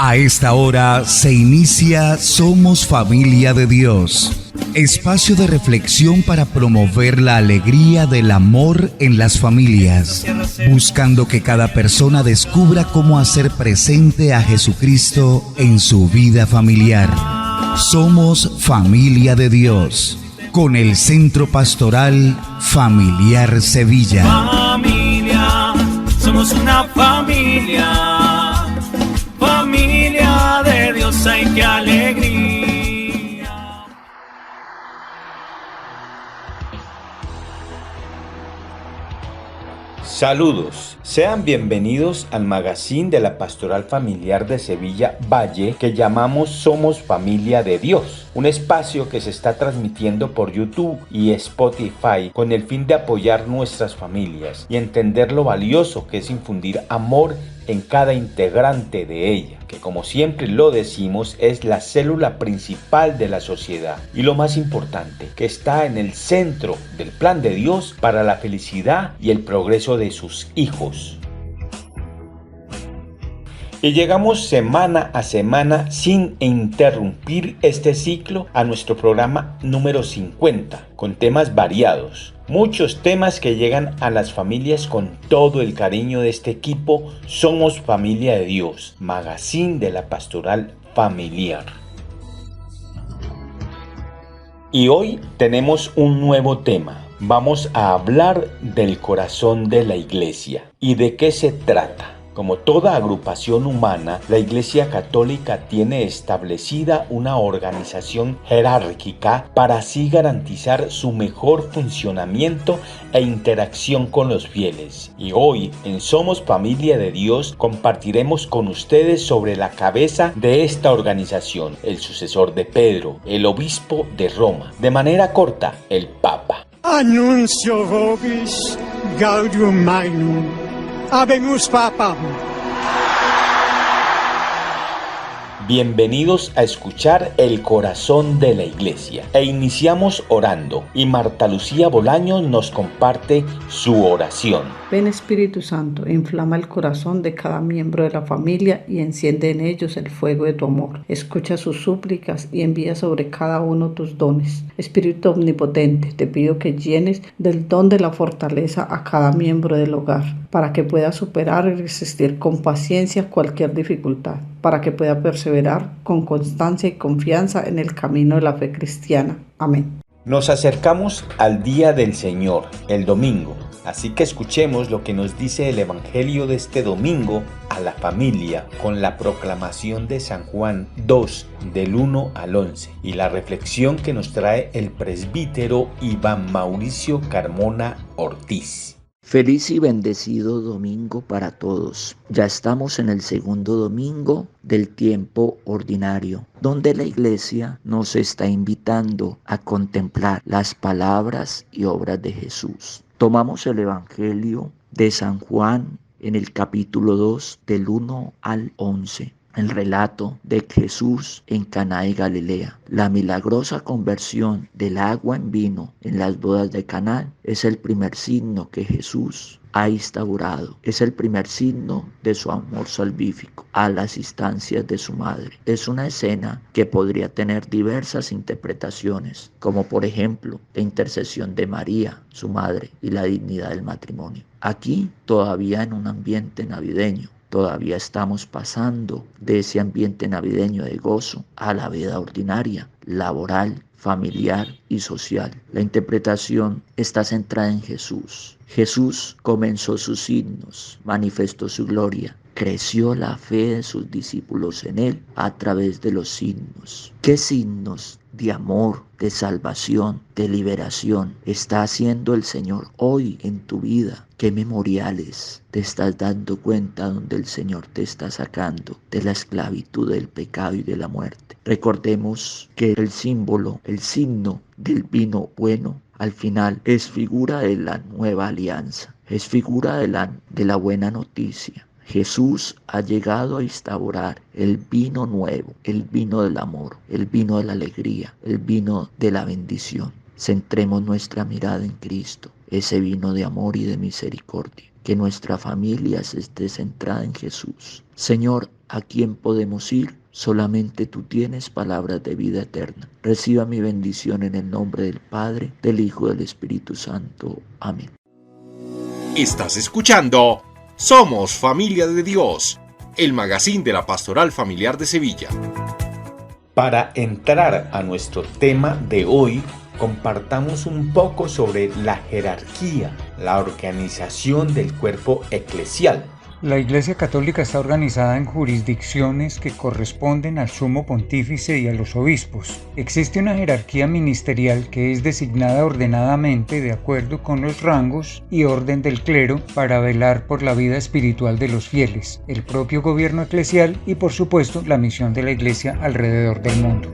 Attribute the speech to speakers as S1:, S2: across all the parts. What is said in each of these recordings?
S1: A esta hora se inicia Somos Familia de Dios, espacio de reflexión para promover la alegría del amor en las familias, buscando que cada persona descubra cómo hacer presente a Jesucristo en su vida familiar. Somos Familia de Dios, con el Centro Pastoral Familiar Sevilla.
S2: Familia, somos una familia. Familia de Dios, ay, qué alegría.
S3: Saludos, sean bienvenidos al magazine de la Pastoral Familiar de Sevilla Valle que llamamos Somos Familia de Dios, un espacio que se está transmitiendo por YouTube y Spotify con el fin de apoyar nuestras familias y entender lo valioso que es infundir amor en cada integrante de ella, que como siempre lo decimos es la célula principal de la sociedad y lo más importante, que está en el centro del plan de Dios para la felicidad y el progreso de sus hijos. Y llegamos semana a semana sin interrumpir este ciclo a nuestro programa número 50, con temas variados. Muchos temas que llegan a las familias con todo el cariño de este equipo. Somos Familia de Dios, magazine de la Pastoral Familiar. Y hoy tenemos un nuevo tema. Vamos a hablar del corazón de la iglesia. ¿Y de qué se trata? Como toda agrupación humana, la Iglesia Católica tiene establecida una organización jerárquica para así garantizar su mejor funcionamiento e interacción con los fieles. Y hoy, en Somos Familia de Dios, compartiremos con ustedes sobre la cabeza de esta organización, el sucesor de Pedro, el obispo de Roma. De manera corta, el Papa.
S4: Annuncio vobis gaudium magnum. Habemus Papam.
S3: Bienvenidos a escuchar El Corazón de la Iglesia. E iniciamos orando y Marta Lucía Bolaños nos comparte su oración.
S5: Ven Espíritu Santo, inflama el corazón de cada miembro de la familia y enciende en ellos el fuego de tu amor. Escucha sus súplicas y envía sobre cada uno tus dones. Espíritu Omnipotente, te pido que llenes del don de la fortaleza a cada miembro del hogar, para que pueda superar y resistir con paciencia cualquier dificultad, para que pueda perseverar con constancia y confianza en el camino de la fe cristiana. Amén.
S3: Nos acercamos al día del Señor, el domingo. Así que escuchemos lo que nos dice el Evangelio de este domingo a la familia con la proclamación de San Juan 2, del 1 al 11, y la reflexión que nos trae el presbítero Iván Mauricio Carmona Ortiz.
S6: Feliz y bendecido domingo para todos. Ya estamos en el segundo domingo del tiempo ordinario, donde la Iglesia nos está invitando a contemplar las palabras y obras de Jesús. Tomamos el Evangelio de San Juan en el capítulo 2 del 1 al 11. El relato de Jesús en Caná de Galilea. La milagrosa conversión del agua en vino en las bodas de Caná es el primer signo que Jesús ha instaurado. Es el primer signo de su amor salvífico a las instancias de su madre. Es una escena que podría tener diversas interpretaciones, como por ejemplo la intercesión de María, su madre, y la dignidad del matrimonio. Aquí todavía en un ambiente navideño. Todavía estamos pasando de ese ambiente navideño de gozo a la vida ordinaria, laboral, familiar y social. La interpretación está centrada en Jesús. Jesús comenzó sus signos, manifestó su gloria, creció la fe de sus discípulos en él a través de los signos. ¿Qué signos de amor, de salvación, de liberación está haciendo el Señor hoy en tu vida? ¿Qué memoriales te estás dando cuenta donde el Señor te está sacando de la esclavitud, del pecado y de la muerte? Recordemos que el símbolo, el signo del vino bueno, al final es figura de la nueva alianza, es figura de la buena noticia. Jesús ha llegado a instaurar el vino nuevo, el vino del amor, el vino de la alegría, el vino de la bendición. Centremos nuestra mirada en Cristo, ese vino de amor y de misericordia que nuestra familia esté centrada en Jesús. Señor, ¿a quién podemos ir? Solamente tú tienes palabras de vida eterna. Reciba mi bendición en el nombre del Padre, del Hijo y del Espíritu Santo. Amén.
S7: Estás escuchando Somos Familia de Dios, el magazine de la Pastoral Familiar de Sevilla.
S3: Para entrar a nuestro tema de hoy, compartamos un poco sobre la jerarquía, la organización del cuerpo eclesial.
S8: La Iglesia Católica está organizada en jurisdicciones que corresponden al Sumo Pontífice y a los obispos. Existe una jerarquía ministerial que es designada ordenadamente de acuerdo con los rangos y orden del clero para velar por la vida espiritual de los fieles, el propio gobierno eclesial y, por supuesto, la misión de la Iglesia alrededor del mundo.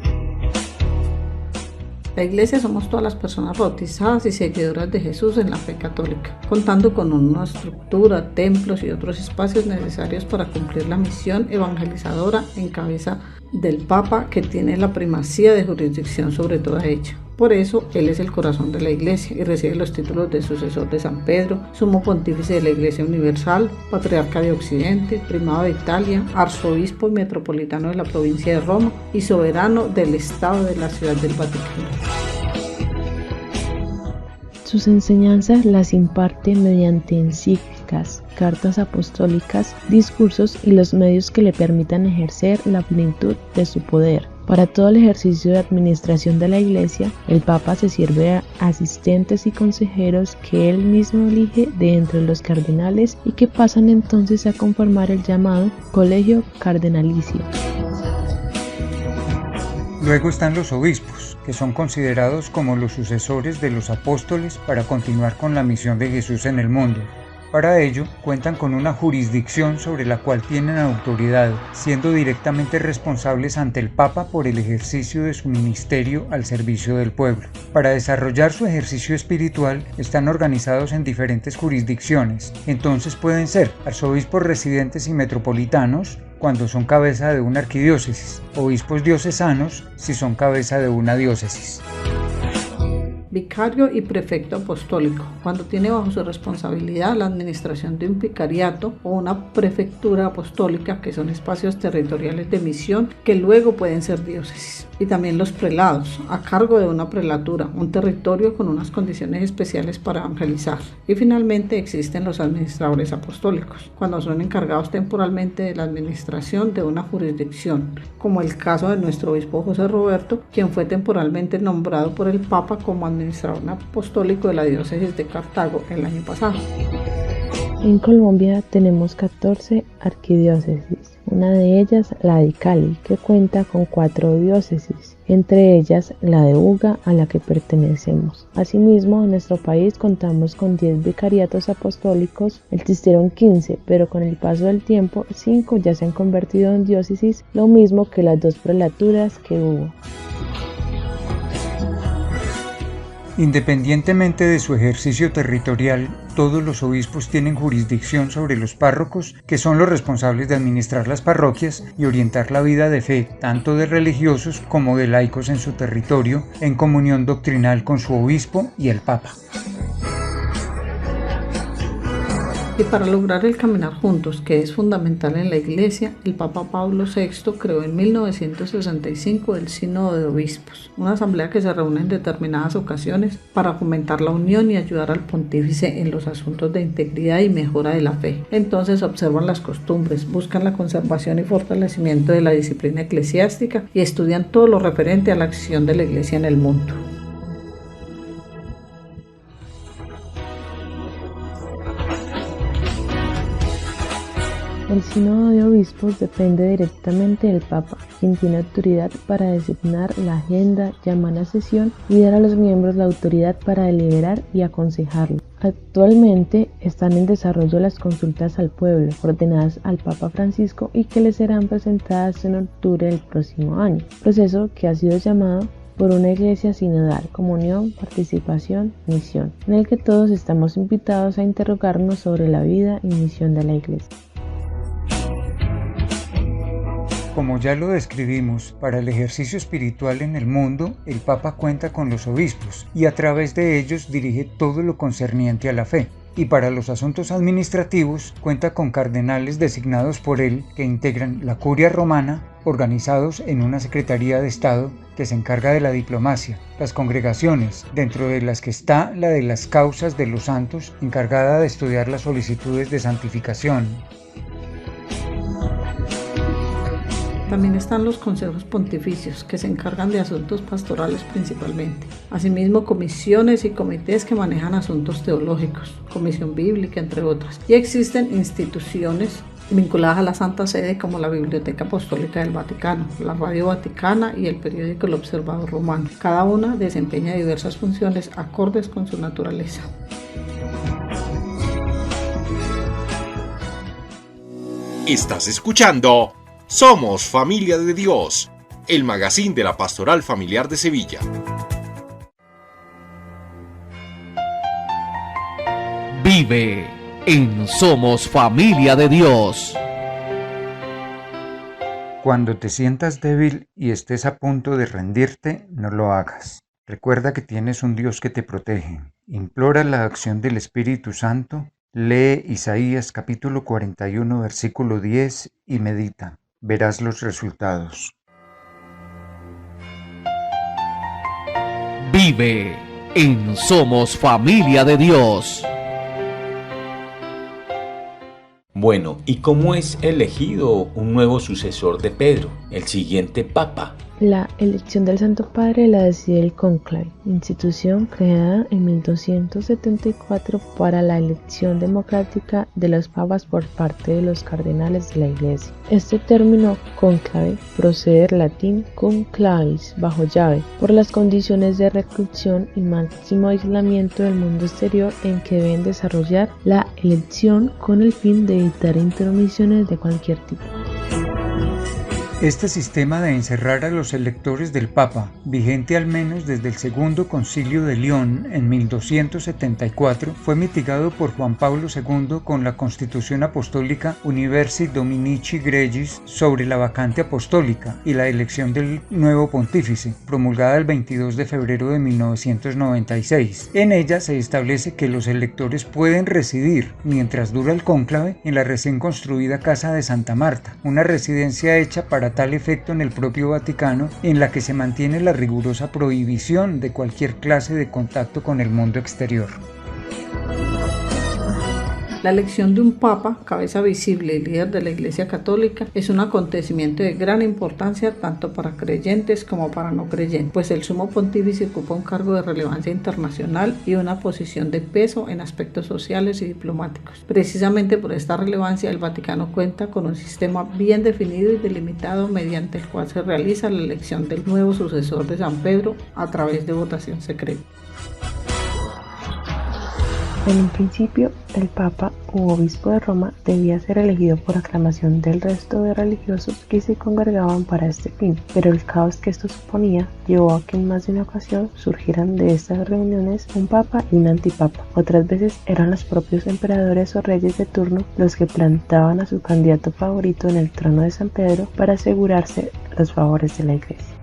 S5: La Iglesia somos todas las personas bautizadas y seguidoras de Jesús en la fe católica, contando con una estructura, templos y otros espacios necesarios para cumplir la misión evangelizadora en cabeza del Papa, que tiene la primacía de jurisdicción sobre toda ella. Por eso, él es el corazón de la Iglesia y recibe los títulos de sucesor de San Pedro, Sumo Pontífice de la Iglesia Universal, Patriarca de Occidente, Primado de Italia, Arzobispo y Metropolitano de la provincia de Roma y Soberano del Estado de la Ciudad del Vaticano.
S9: Sus enseñanzas las imparte mediante encíclicas, cartas apostólicas, discursos y los medios que le permitan ejercer la plenitud de su poder. Para todo el ejercicio de administración de la Iglesia, el Papa se sirve a asistentes y consejeros que él mismo elige de entre los cardenales y que pasan entonces a conformar el llamado Colegio Cardenalicio.
S8: Luego están los obispos, que son considerados como los sucesores de los apóstoles para continuar con la misión de Jesús en el mundo. Para ello, cuentan con una jurisdicción sobre la cual tienen autoridad, siendo directamente responsables ante el Papa por el ejercicio de su ministerio al servicio del pueblo. Para desarrollar su ejercicio espiritual, están organizados en diferentes jurisdicciones. Entonces pueden ser arzobispos residentes y metropolitanos, cuando son cabeza de una arquidiócesis, obispos diocesanos, si son cabeza de una diócesis.
S5: Vicario y prefecto apostólico, cuando tiene bajo su responsabilidad la administración de un vicariato o una prefectura apostólica, que son espacios territoriales de misión que luego pueden ser diócesis. Y también los prelados, a cargo de una prelatura, un territorio con unas condiciones especiales para evangelizar. Y finalmente existen los administradores apostólicos, cuando son encargados temporalmente de la administración de una jurisdicción, como el caso de nuestro obispo José Roberto, quien fue temporalmente nombrado por el Papa como administrador apostólico de la diócesis de Cartago el año pasado.
S9: En Colombia tenemos 14 arquidiócesis, una de ellas la de Cali, que cuenta con 4 diócesis, entre ellas la de Buga, a la que pertenecemos. Asimismo, en nuestro país contamos con 10 vicariatos apostólicos, existieron 15, pero con el paso del tiempo 5 ya se han convertido en diócesis, lo mismo que las 2 prelaturas que hubo.
S8: Independientemente de su ejercicio territorial, todos los obispos tienen jurisdicción sobre los párrocos, que son los responsables de administrar las parroquias y orientar la vida de fe, tanto de religiosos como de laicos en su territorio, en comunión doctrinal con su obispo y el Papa.
S5: Y para lograr el caminar juntos, que es fundamental en la Iglesia, el Papa Pablo VI creó en 1965 el Sínodo de Obispos, una asamblea que se reúne en determinadas ocasiones para fomentar la unión y ayudar al pontífice en los asuntos de integridad y mejora de la fe. Entonces observan las costumbres, buscan la conservación y fortalecimiento de la disciplina eclesiástica y estudian todo lo referente a la acción de la Iglesia en el mundo.
S9: El Sínodo de Obispos depende directamente del Papa, quien tiene autoridad para designar la agenda, llamar a sesión y dar a los miembros la autoridad para deliberar y aconsejarlo. Actualmente están en desarrollo las consultas al pueblo, ordenadas al Papa Francisco y que le serán presentadas en octubre del próximo año, proceso que ha sido llamado por una iglesia sinodal, comunión, participación, misión, en el que todos estamos invitados a interrogarnos sobre la vida y misión de la iglesia.
S8: Como ya lo describimos, para el ejercicio espiritual en el mundo, el Papa cuenta con los obispos y a través de ellos dirige todo lo concerniente a la fe. y para los asuntos administrativos cuenta con cardenales designados por él que integran la Curia Romana, organizados en una Secretaría de Estado que se encarga de la diplomacia, las congregaciones, dentro de las que está la de las causas de los santos, encargada de estudiar las solicitudes de santificación.
S5: También están los consejos pontificios, que se encargan de asuntos pastorales principalmente. Asimismo, comisiones y comités que manejan asuntos teológicos, comisión bíblica, entre otras. Y existen instituciones vinculadas a la Santa Sede como la Biblioteca Apostólica del Vaticano, la Radio Vaticana y el periódico El Observador Romano. Cada una desempeña diversas funciones acordes con su naturaleza.
S7: Estás escuchando Somos Familia de Dios, el magazín de la Pastoral Familiar de Sevilla.
S1: Vive en Somos Familia de Dios.
S8: Cuando te sientas débil y estés a punto de rendirte, no lo hagas. Recuerda que tienes un Dios que te protege. Implora la acción del Espíritu Santo. Lee Isaías capítulo 41, versículo 10 y medita. Verás los resultados.
S1: Vive en Somos Familia de Dios.
S3: Bueno, ¿y cómo es elegido un nuevo sucesor de Pedro, el siguiente papa?
S9: La elección del Santo Padre la decide el Cónclave, institución creada en 1274 para la elección democrática de los papas por parte de los cardenales de la Iglesia. Este término cónclave procede del latín conclavis, bajo llave, por las condiciones de reclusión y máximo aislamiento del mundo exterior en que deben desarrollar la elección con el fin de evitar intromisiones de cualquier tipo.
S8: Este sistema de encerrar a los electores del Papa, vigente al menos desde el Segundo Concilio de León en 1274, fue mitigado por Juan Pablo II con la Constitución Apostólica Universi Dominici Gregis sobre la vacante apostólica y la elección del nuevo pontífice, promulgada el 22 de febrero de 1996. En ella se establece que los electores pueden residir, mientras dura el cónclave, en la recién construida Casa de Santa Marta, una residencia hecha para tal efecto en el propio Vaticano, en la que se mantiene la rigurosa prohibición de cualquier clase de contacto con el mundo exterior.
S5: La elección de un papa, cabeza visible y líder de la Iglesia Católica, es un acontecimiento de gran importancia tanto para creyentes como para no creyentes, pues el sumo pontífice ocupa un cargo de relevancia internacional y una posición de peso en aspectos sociales y diplomáticos. Precisamente por esta relevancia, el Vaticano cuenta con un sistema bien definido y delimitado mediante el cual se realiza la elección del nuevo sucesor de San Pedro a través de votación secreta.
S9: En un principio, el Papa u Obispo de Roma debía ser elegido por aclamación del resto de religiosos que se congregaban para este fin, pero el caos que esto suponía llevó a que en más de una ocasión surgieran de estas reuniones un Papa y un antipapa. Otras veces eran los propios emperadores o reyes de turno los que plantaban a su candidato favorito en el trono de San Pedro para asegurarse los favores de la Iglesia.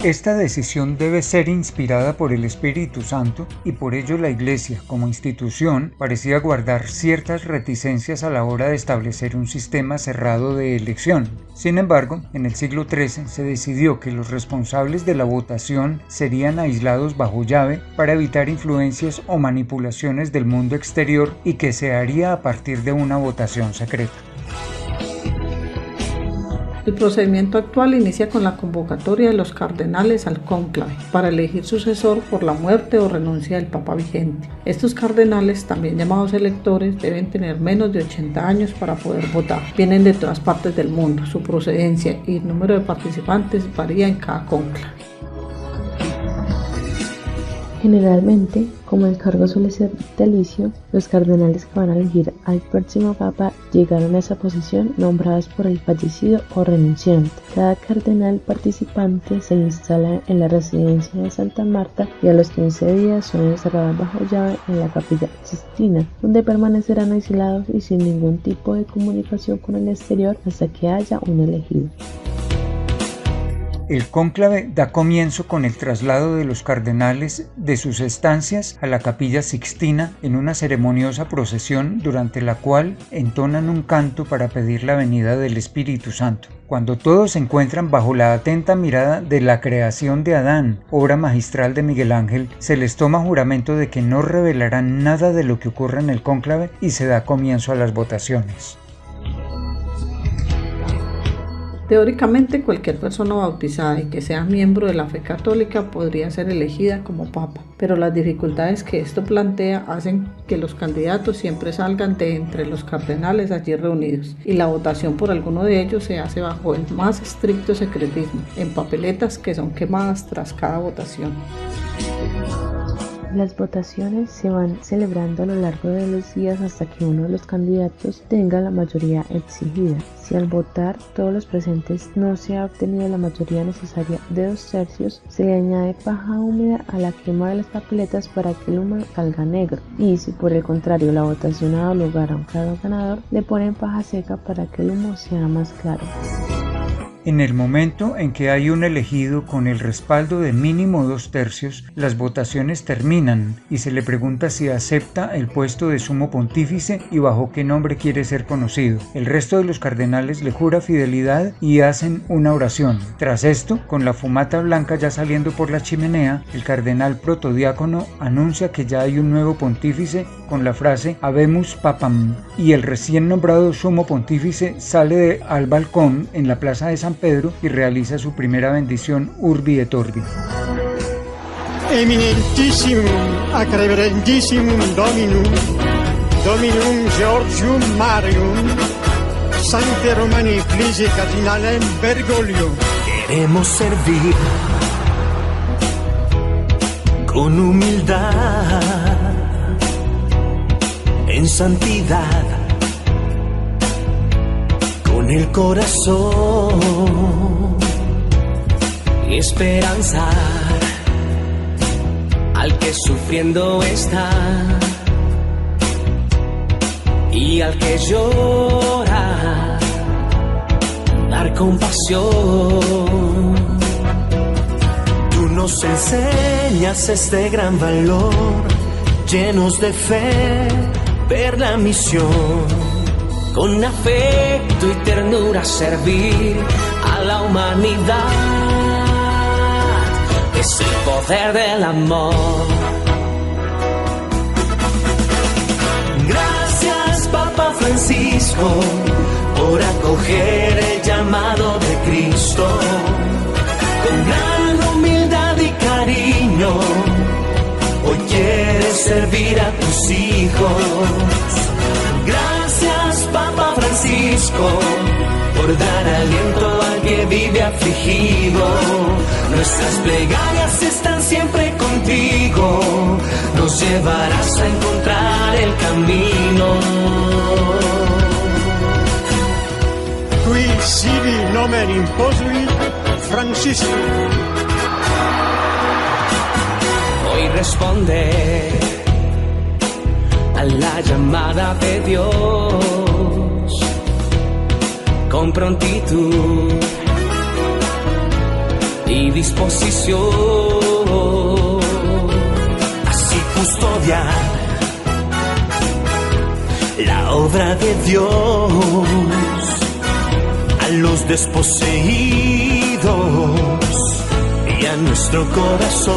S8: Esta decisión debe ser inspirada por el Espíritu Santo y por ello la Iglesia, como institución, parecía guardar ciertas reticencias a la hora de establecer un sistema cerrado de elección. Sin embargo, en el siglo XIII se decidió que los responsables de la votación serían aislados bajo llave para evitar influencias o manipulaciones del mundo exterior y que se haría a partir de una votación secreta.
S5: El procedimiento actual inicia con la convocatoria de los cardenales al cónclave para elegir sucesor por la muerte o renuncia del papa vigente. Estos cardenales, también llamados electores, deben tener menos de 80 años para poder votar. Vienen de todas partes del mundo. Su procedencia y el número de participantes varía en cada cónclave.
S9: Generalmente, como el cargo suele ser vitalicio, los cardenales que van a elegir al próximo papa llegaron a esa posición nombrados por el fallecido o renunciante. Cada cardenal participante se instala en la residencia de Santa Marta y a los 15 días son encerrados bajo llave en la Capilla Sixtina, donde permanecerán aislados y sin ningún tipo de comunicación con el exterior hasta que haya un elegido.
S8: El cónclave da comienzo con el traslado de los cardenales de sus estancias a la Capilla Sixtina en una ceremoniosa procesión durante la cual entonan un canto para pedir la venida del Espíritu Santo. Cuando todos se encuentran bajo la atenta mirada de La creación de Adán, obra magistral de Miguel Ángel, se les toma juramento de que no revelarán nada de lo que ocurra en el cónclave y se da comienzo a las votaciones.
S5: Teóricamente, cualquier persona bautizada y que sea miembro de la fe católica podría ser elegida como papa, pero las dificultades que esto plantea hacen que los candidatos siempre salgan de entre los cardenales allí reunidos, y la votación por alguno de ellos se hace bajo el más estricto secretismo, en papeletas que son quemadas tras cada votación.
S9: Las votaciones se van celebrando a lo largo de los días hasta que uno de los candidatos tenga la mayoría exigida. Si al votar todos los presentes no se ha obtenido la mayoría necesaria de 2/3, se le añade paja húmeda a la quema de las papeletas para que el humo salga negro. Y si por el contrario la votación ha dado lugar a un claro ganador, le ponen paja seca para que el humo sea más claro.
S8: En el momento en que hay un elegido con el respaldo de mínimo 2/3, las votaciones terminan y se le pregunta si acepta el puesto de sumo pontífice y bajo qué nombre quiere ser conocido. El resto de los cardenales le jura fidelidad y hacen una oración. Tras esto, con la fumata blanca ya saliendo por la chimenea, el cardenal protodiácono anuncia que ya hay un nuevo pontífice con la frase Habemus Papam, y el recién nombrado sumo pontífice sale al balcón en la plaza de San Pedro y realiza su primera bendición Urbi et Orbi.
S4: Eminentissimum ac reverendissimum Dominum Georgium Marium, Sancte Romani Ecclesiae Cardinalem Bergoglio.
S2: Queremos servir con humildad, en santidad, con el corazón y esperanzar al que sufriendo está y al que llora, dar compasión. Tú nos enseñas este gran valor, llenos de fe, ver la misión. Con afecto y ternura servir a la humanidad. Es el poder del amor. Gracias, Papa Francisco, por acoger el llamado de Cristo. Con gran humildad y cariño, hoy quieres servir a tus hijos. Gracias, Papa Francisco, por dar aliento al que vive afligido. Nuestras plegarias están siempre contigo, nos llevarás a encontrar el camino.
S4: Qui sibi nomen imposuit Francisco.
S2: Hoy responde a la llamada de Dios con prontitud y disposición, así custodiar la obra de Dios a los desposeídos y a nuestro corazón.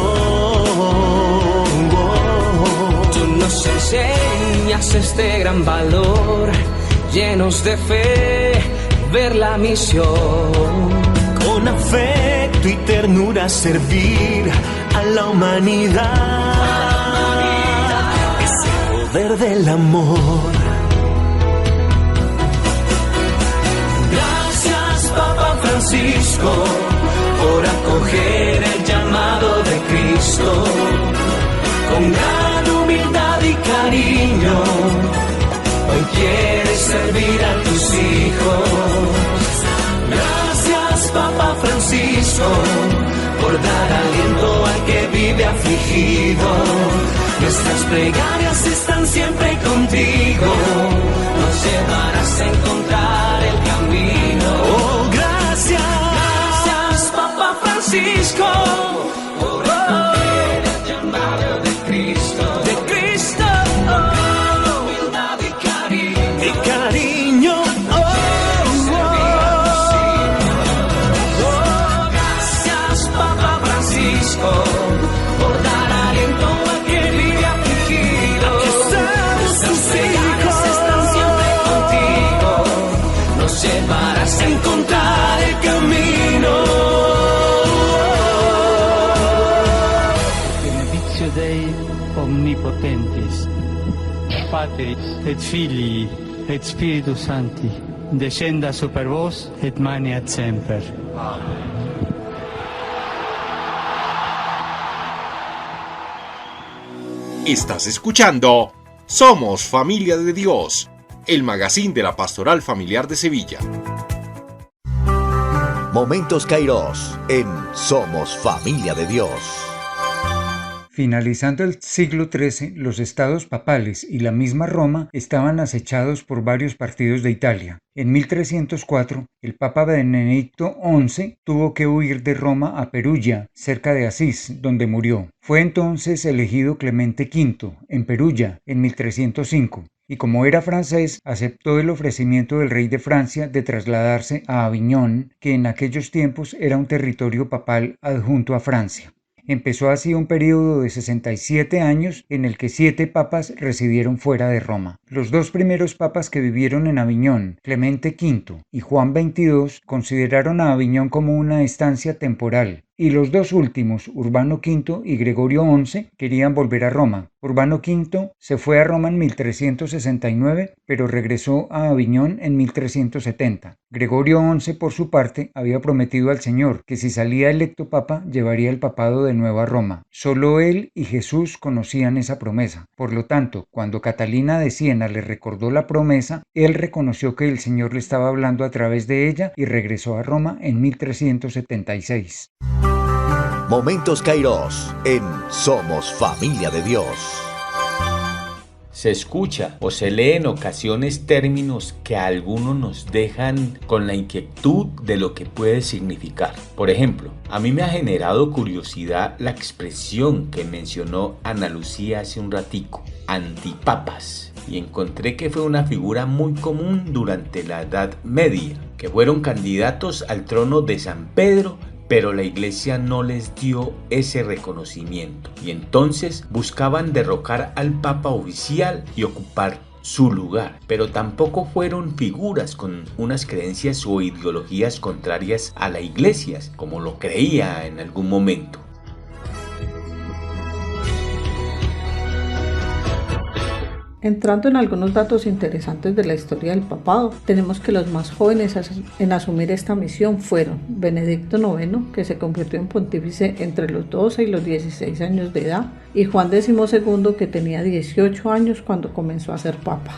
S2: Tú nos enseñas este gran valor, llenos de fe, ver la misión. Con afecto y ternura servir a la humanidad. Es el poder del amor. Gracias, Papa Francisco, por acoger el llamado de Cristo. Con gran humildad y cariño, hoy quieres servir a tus hijos. Gracias, Papa Francisco, por dar aliento al que vive afligido. Nuestras plegarias están siempre contigo, nos llevarás a encontrar el camino. Oh, gracias, Papa Francisco. Francisco. Oh, el llamado de Cristo. De Cristo. Oh, humildad y cariño. Y cariño. Por dar aliento al que vive afligido. Nuestras plegarias están siempre contigo. Nos llevarás a encontrar el camino.
S10: Benedictio Dei omnipotentis, Patris et Filii et Spiritus Sancti, descenda super vos et maneat semper. Amen.
S7: Estás escuchando Somos Familia de Dios, el magazine de la Pastoral Familiar de Sevilla.
S11: Momentos Kairos en Somos Familia de Dios.
S8: Finalizando el siglo XIII, los estados papales y la misma Roma estaban acechados por varios partidos de Italia. En 1304, el Papa Benedicto XI tuvo que huir de Roma a Perugia, cerca de Asís, donde murió. Fue entonces elegido Clemente V, en Perugia, en 1305. Y como era francés, aceptó el ofrecimiento del rey de Francia de trasladarse a Aviñón, que en aquellos tiempos era un territorio papal adjunto a Francia. Empezó así un período de 67 años en el que 7 papas residieron fuera de Roma. Los 2 primeros papas que vivieron en Aviñón, Clemente V y Juan XXII, consideraron a Aviñón como una estancia temporal. Y los 2 últimos, Urbano V y Gregorio XI, querían volver a Roma. Urbano V se fue a Roma en 1369, pero regresó a Aviñón en 1370. Gregorio XI, por su parte, había prometido al Señor que si salía electo papa, llevaría el papado de nuevo a Roma. Solo él y Jesús conocían esa promesa. Por lo tanto, cuando Catalina de Siena le recordó la promesa, él reconoció que el Señor le estaba hablando a través de ella y regresó a Roma en 1376.
S11: Momentos Kairos en Somos Familia de Dios.
S3: Se escucha o se lee en ocasiones términos que a algunos nos dejan con la inquietud de lo que puede significar. Por ejemplo, a mí me ha generado curiosidad la expresión que mencionó Ana Lucía hace un ratico, antipapas. Y encontré que fue una figura muy común durante la Edad Media, que fueron candidatos al trono de San Pedro, pero la iglesia no les dio ese reconocimiento y entonces buscaban derrocar al papa oficial y ocupar su lugar, pero tampoco fueron figuras con unas creencias o ideologías contrarias a la iglesia, como lo creía en algún momento.
S5: Entrando en algunos datos interesantes de la historia del papado, tenemos que los más jóvenes en asumir esta misión fueron Benedicto IX, que se convirtió en pontífice entre los 12 y los 16 años de edad, y Juan XII, que tenía 18 años cuando comenzó a ser papa.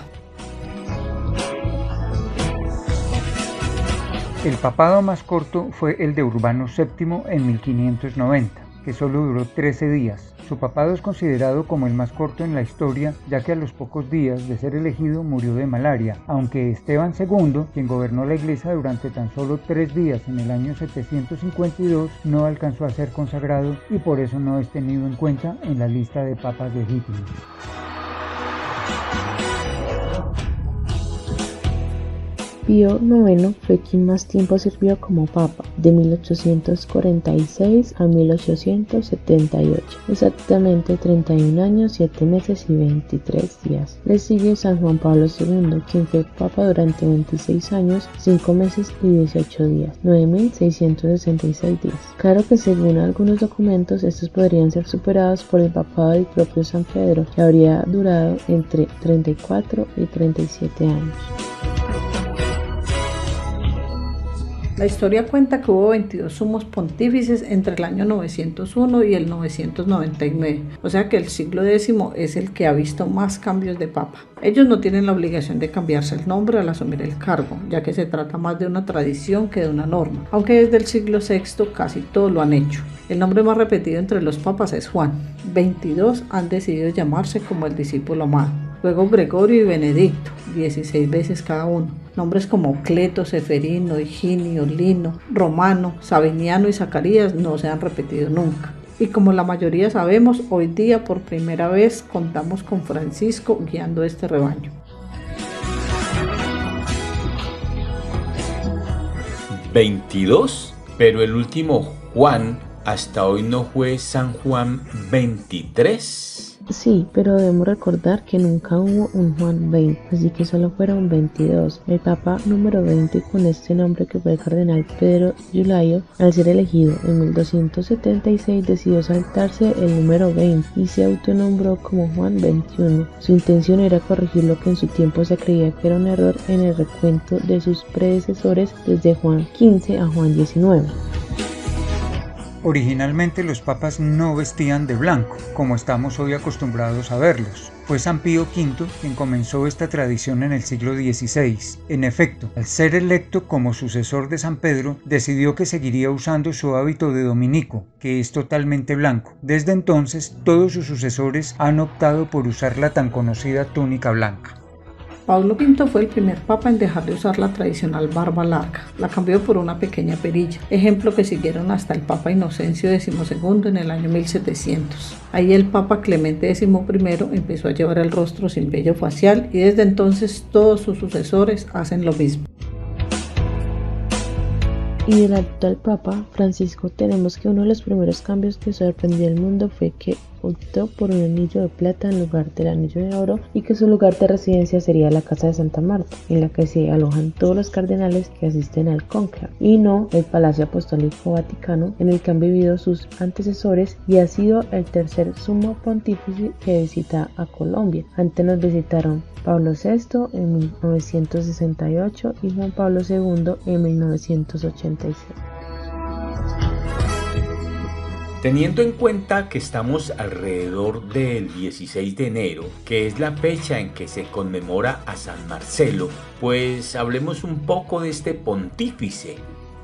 S8: El papado más corto fue el de Urbano VII en 1590, que solo duró 13 días. Su papado es considerado como el más corto en la historia, ya que a los pocos días de ser elegido murió de malaria, aunque Esteban II, quien gobernó la iglesia durante tan solo 3 días en el año 752, no alcanzó a ser consagrado y por eso no es tenido en cuenta en la lista de papas legítimos.
S9: Pío IX fue quien más tiempo sirvió como papa, de 1846 a 1878, exactamente 31 años, 7 meses y 23 días. Le sigue San Juan Pablo II, quien fue papa durante 26 años, 5 meses y 18 días, 9.666 días. Claro que según algunos documentos, estos podrían ser superados por el papado del propio San Pedro, que habría durado entre 34 y 37 años.
S5: La historia cuenta que hubo 22 sumos pontífices entre el año 901 y el 999, o sea que el siglo X es el que ha visto más cambios de papa. Ellos no tienen la obligación de cambiarse el nombre al asumir el cargo, ya que se trata más de una tradición que de una norma, aunque desde el siglo VI casi todos lo han hecho. El nombre más repetido entre los papas es Juan. 22 han decidido llamarse como el discípulo amado. luego Gregorio y Benedicto, 16 veces cada uno. Nombres como Cleto, Seferino, Higinio, Lino, Romano, Sabiniano y Zacarías no se han repetido nunca. Y como la mayoría sabemos, hoy día por primera vez contamos con Francisco guiando este rebaño.
S3: ¿22? Pero el último Juan hasta hoy no fue San Juan 23.
S9: Sí, pero debemos recordar que nunca hubo un Juan 20, así que solo fueron 22. El Papa número 20 con este nombre, que fue el cardenal Pedro Giulaio, al ser elegido en 1276 decidió saltarse el número 20 y se autonombró como Juan 21. Su intención era corregir lo que en su tiempo se creía que era un error en el recuento de sus predecesores desde Juan 15 a Juan 19.
S8: Originalmente los papas no vestían de blanco, como estamos hoy acostumbrados a verlos. Fue San Pío V quien comenzó esta tradición en el siglo XVI. En efecto, al ser electo como sucesor de San Pedro, decidió que seguiría usando su hábito de dominico, que es totalmente blanco. Desde entonces, todos sus sucesores han optado por usar la tan conocida túnica blanca.
S5: Pablo V fue el primer papa en dejar de usar la tradicional barba larga, la cambió por una pequeña perilla, ejemplo que siguieron hasta el Papa Inocencio XII en el año 1700. Ahí el Papa Clemente XI empezó a llevar el rostro sin vello facial y desde entonces todos sus sucesores hacen lo mismo.
S9: Y del actual Papa Francisco tenemos que uno de los primeros cambios que sorprendió al mundo fue que optó por un anillo de plata en lugar del anillo de oro y que su lugar de residencia sería la casa de Santa Marta, en la que se alojan todos los cardenales que asisten al cónclave, y no el Palacio Apostólico Vaticano en el que han vivido sus antecesores, y ha sido el tercer sumo pontífice que visita a Colombia. Antes nos visitaron Pablo VI en 1968 y Juan Pablo II en 1986.
S3: Teniendo en cuenta que estamos alrededor del 16 de enero, que es la fecha en que se conmemora a San Marcelo, pues hablemos un poco de este pontífice.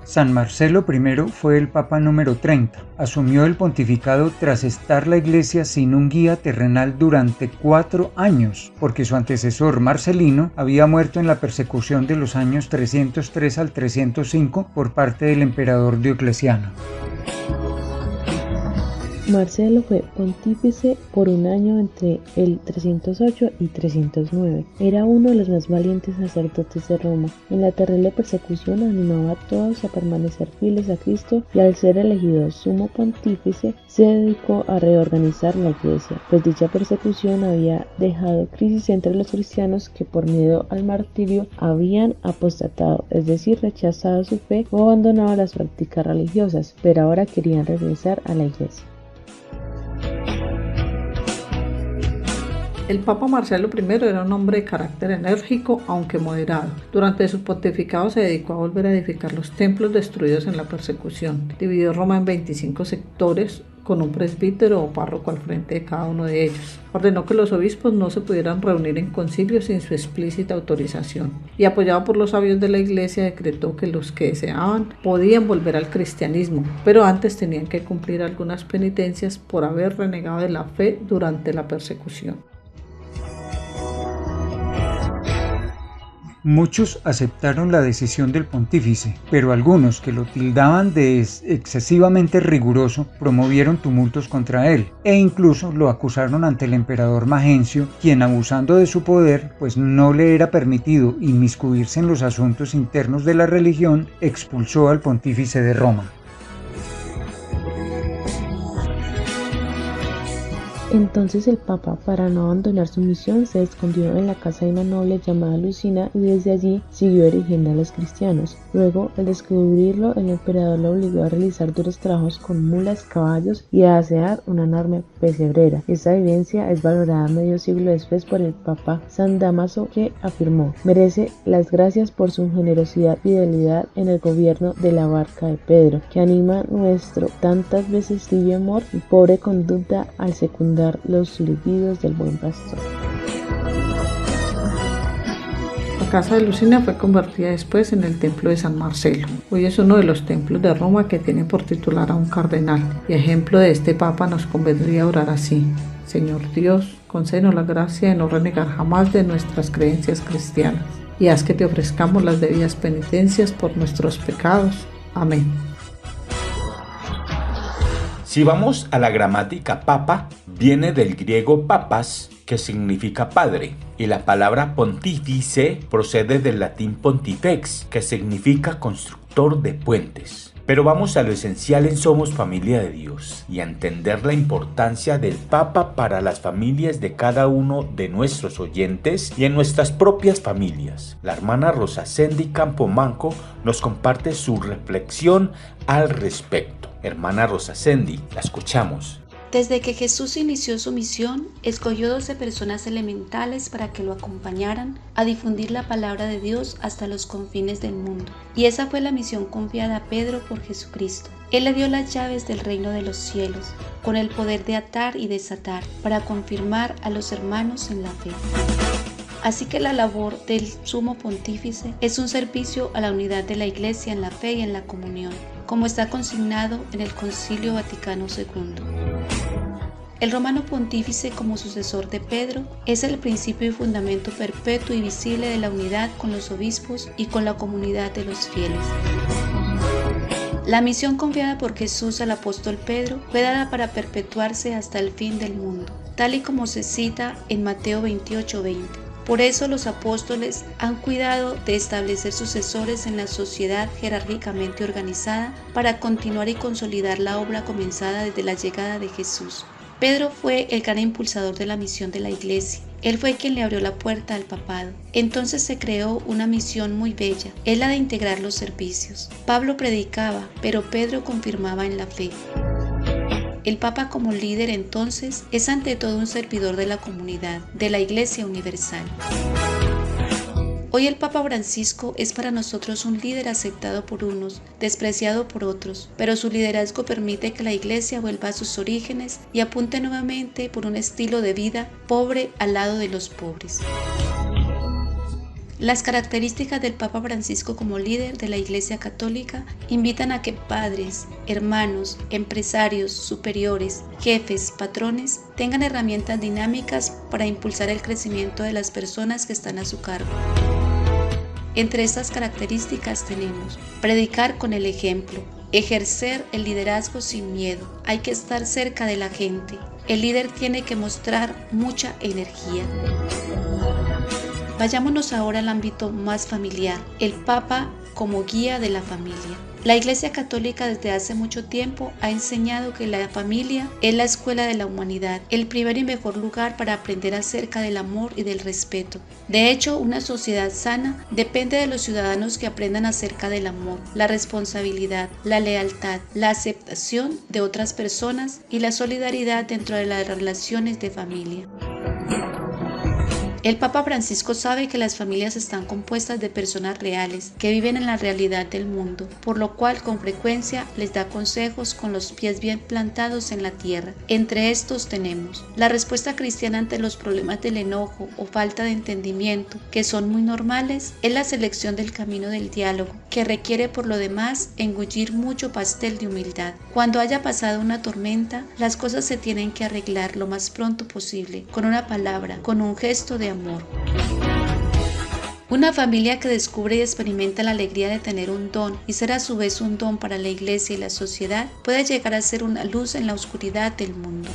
S8: San Marcelo I fue el Papa número 30. Asumió el pontificado tras estar la Iglesia sin un guía terrenal durante 4 años, porque su antecesor Marcelino había muerto en la persecución de los años 303 al 305 por parte del emperador Diocleciano.
S9: Marcelo fue pontífice por un año entre el 308 y 309. Era uno de los más valientes sacerdotes de Roma. En la terrible persecución animaba a todos a permanecer fieles a Cristo y al ser elegido sumo pontífice se dedicó a reorganizar la iglesia, pues dicha persecución había dejado crisis entre los cristianos que por miedo al martirio habían apostatado, es decir, rechazado su fe o abandonado las prácticas religiosas, pero ahora querían regresar a la iglesia.
S5: El Papa Marcelo I era un hombre de carácter enérgico, aunque moderado. Durante su pontificado se dedicó a volver a edificar los templos destruidos en la persecución. Dividió Roma en 25 sectores, con un presbítero o párroco al frente de cada uno de ellos. Ordenó que los obispos no se pudieran reunir en concilio sin su explícita autorización. Y apoyado por los sabios de la iglesia, decretó que los que deseaban podían volver al cristianismo, pero antes tenían que cumplir algunas penitencias por haber renegado de la fe durante la persecución.
S8: Muchos aceptaron la decisión del pontífice, pero algunos que lo tildaban de excesivamente riguroso promovieron tumultos contra él e incluso lo acusaron ante el emperador Magencio, quien, abusando de su poder, pues no le era permitido inmiscuirse en los asuntos internos de la religión, expulsó al pontífice de Roma.
S9: Entonces el Papa, para no abandonar su misión, se escondió en la casa de una noble llamada Lucina y desde allí siguió erigiendo a los cristianos. Luego, al descubrirlo, el emperador lo obligó a realizar duros trabajos con mulas, caballos y a asear una enorme pesebrera. Esta evidencia es valorada medio siglo después por el Papa San Dámaso, que afirmó: merece las gracias por su generosidad y fidelidad en el gobierno de la barca de Pedro, que anima nuestro tantas veces tibio amor y pobre conducta al secundar los silbidos del buen pastor.
S5: La casa de Lucina fue convertida después en el templo de San Marcelo. Hoy es uno de los templos de Roma que tiene por titular a un cardenal, y ejemplo de este papa nos convendría orar así: Señor Dios, concédenos la gracia de no renegar jamás de nuestras creencias cristianas y haz que te ofrezcamos las debidas penitencias por nuestros pecados. Amén.
S3: Si vamos a la gramática, papa viene del griego papas, que significa padre, y la palabra pontífice procede del latín pontifex, que significa constructor de puentes. Pero vamos a lo esencial en Somos Familia de Dios y a entender la importancia del Papa para las familias de cada uno de nuestros oyentes y en nuestras propias familias. La hermana Rosa Sendy Campomanco nos comparte su reflexión al respecto. Hermana Rosa Sendy, la escuchamos.
S12: Desde que Jesús inició su misión, escogió 12 personas elementales para que lo acompañaran a difundir la palabra de Dios hasta los confines del mundo. Y esa fue la misión confiada a Pedro por Jesucristo. Él le dio las llaves del reino de los cielos, con el poder de atar y desatar, para confirmar a los hermanos en la fe. Así que la labor del sumo pontífice es un servicio a la unidad de la Iglesia en la fe y en la comunión, como está consignado en el Concilio Vaticano II. El romano pontífice, como sucesor de Pedro, es el principio y fundamento perpetuo y visible de la unidad con los obispos y con la comunidad de los fieles. La misión confiada por Jesús al apóstol Pedro fue dada para perpetuarse hasta el fin del mundo, tal y como se cita en Mateo 28:20. Por eso los apóstoles han cuidado de establecer sucesores en la sociedad jerárquicamente organizada para continuar y consolidar la obra comenzada desde la llegada de Jesús. Pedro fue el gran impulsador de la misión de la Iglesia. Él fue quien le abrió la puerta al papado. Entonces se creó una misión muy bella, es la de integrar los servicios. Pablo predicaba, pero Pedro confirmaba en la fe. El Papa como líder entonces es ante todo un servidor de la comunidad, de la Iglesia Universal. Hoy el Papa Francisco es para nosotros un líder aceptado por unos, despreciado por otros, pero su liderazgo permite que la Iglesia vuelva a sus orígenes y apunte nuevamente por un estilo de vida pobre al lado de los pobres. Las características del Papa Francisco como líder de la Iglesia Católica invitan a que padres, hermanos, empresarios, superiores, jefes, patrones tengan herramientas dinámicas para impulsar el crecimiento de las personas que están a su cargo. Entre estas características tenemos predicar con el ejemplo, ejercer el liderazgo sin miedo, hay que estar cerca de la gente, el líder tiene que mostrar mucha energía. Vayámonos ahora al ámbito más familiar, el Papa como guía de la familia. La Iglesia Católica desde hace mucho tiempo ha enseñado que la familia es la escuela de la humanidad, el primer y mejor lugar para aprender acerca del amor y del respeto. De hecho, una sociedad sana depende de los ciudadanos que aprendan acerca del amor, la responsabilidad, la lealtad, la aceptación de otras personas y la solidaridad dentro de las relaciones de familia. El Papa Francisco sabe que las familias están compuestas de personas reales que viven en la realidad del mundo, por lo cual con frecuencia les da consejos con los pies bien plantados en la tierra. Entre estos tenemos la respuesta cristiana ante los problemas del enojo o falta de entendimiento, que son muy normales, es la selección del camino del diálogo, que requiere por lo demás engullir mucho pastel de humildad. Cuando haya pasado una tormenta, las cosas se tienen que arreglar lo más pronto posible, con una palabra, con un gesto de amor. Una familia que descubre y experimenta la alegría de tener un don y ser a su vez un don para la Iglesia y la sociedad puede llegar a ser una luz en la oscuridad del mundo.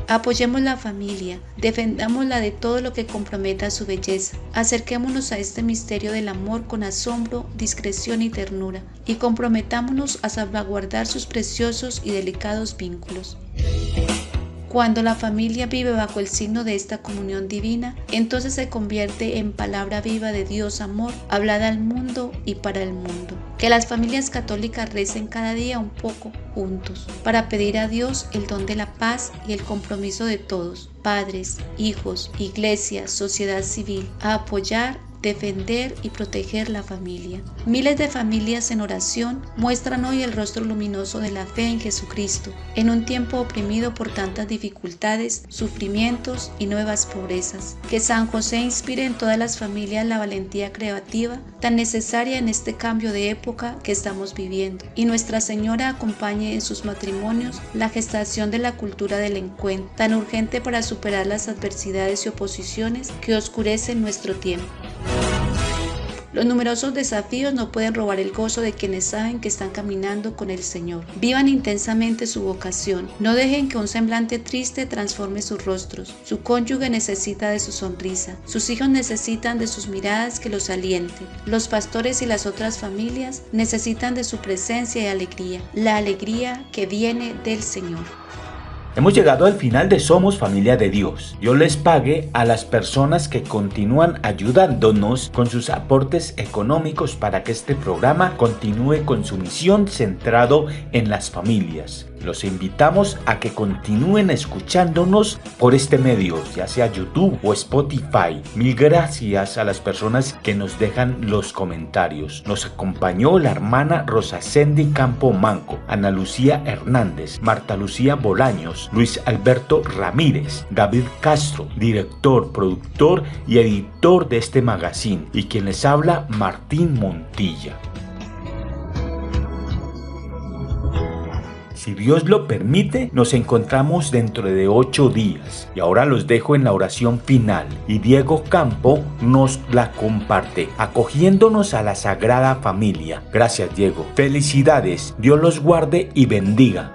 S12: Apoyemos la familia, defendámosla de todo lo que comprometa su belleza, acerquémonos a este misterio del amor con asombro, discreción y ternura y comprometámonos a salvaguardar sus preciosos y delicados vínculos. Cuando la familia vive bajo el signo de esta comunión divina, entonces se convierte en palabra viva de Dios amor, hablada al mundo y para el mundo. Que las familias católicas recen cada día un poco juntos, para pedir a Dios el don de la paz y el compromiso de todos, padres, hijos, iglesia, sociedad civil, a apoyar defender y proteger la familia. Miles de familias en oración muestran hoy el rostro luminoso de la fe en Jesucristo, en un tiempo oprimido por tantas dificultades, sufrimientos y nuevas pobrezas. Que San José inspire en todas las familias la valentía creativa tan necesaria en este cambio de época que estamos viviendo, y Nuestra Señora acompañe en sus matrimonios la gestación de la cultura del encuentro, tan urgente para superar las adversidades y oposiciones que oscurecen nuestro tiempo. Los numerosos desafíos no pueden robar el gozo de quienes saben que están caminando con el Señor. Vivan intensamente su vocación. No dejen que un semblante triste transforme sus rostros. Su cónyuge necesita de su sonrisa. Sus hijos necesitan de sus miradas que los alienten. Los pastores y las otras familias necesitan de su presencia y alegría. La alegría que viene del Señor.
S3: Hemos llegado al final de Somos Familia de Dios. Dios les pague a las personas que continúan ayudándonos con sus aportes económicos para que este programa continúe con su misión centrado en las familias. Los invitamos a que continúen escuchándonos por este medio, ya sea YouTube o Spotify. Mil gracias a las personas que nos dejan los comentarios. Nos acompañó la hermana Rosa Sendy Campo Manco, Ana Lucía Hernández, Marta Lucía Bolaños, Luis Alberto Ramírez, David Castro, director, productor y editor de este magazine, y quien les habla, Martín Montilla. Si Dios lo permite, nos encontramos dentro de 8 días. Y ahora los dejo en la oración final. Y Diego Campo nos la comparte, acogiéndonos a la Sagrada Familia. Gracias, Diego. Felicidades. Dios los guarde y bendiga.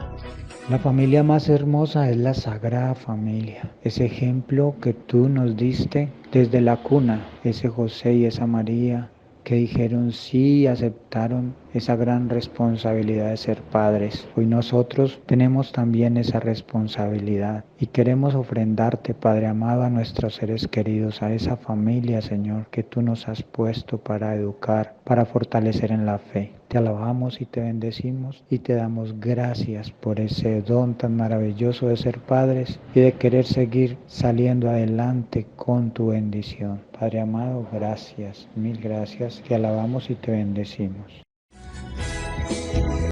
S13: La familia más hermosa es la Sagrada Familia. Ese ejemplo que tú nos diste desde la cuna. Ese José y esa María que dijeron sí y aceptaron esa gran responsabilidad de ser padres. Hoy nosotros tenemos también esa responsabilidad y queremos ofrendarte, Padre amado, a nuestros seres queridos, a esa familia, Señor, que tú nos has puesto para educar, para fortalecer en la fe. Te alabamos y te bendecimos y te damos gracias por ese don tan maravilloso de ser padres y de querer seguir saliendo adelante con tu bendición. Padre amado, gracias, mil gracias. Te alabamos y te bendecimos.